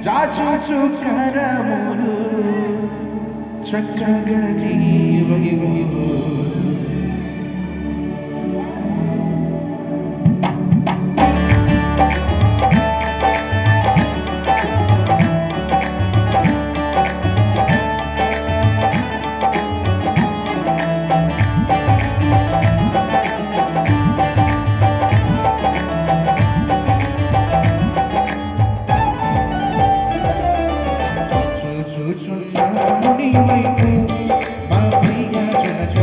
చాచుచు కరములు చక్కగా నీవైవు చూచుచున్నాము నీ వైపు మా ప్రియ జనక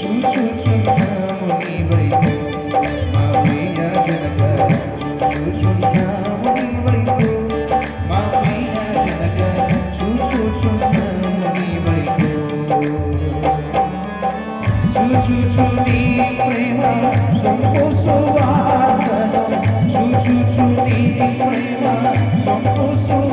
చూచుచున్నాము నీ వైపు మా ప్రియ జనక చూచుచున్నాము నీ వైపు మా ప్రియ జనక చూచుచున్నాము నీ వైపు చూచుచు నీ ప్రేమ సంపోసు వార్తను చూచుచు నీ ప్రేమ సంపోసు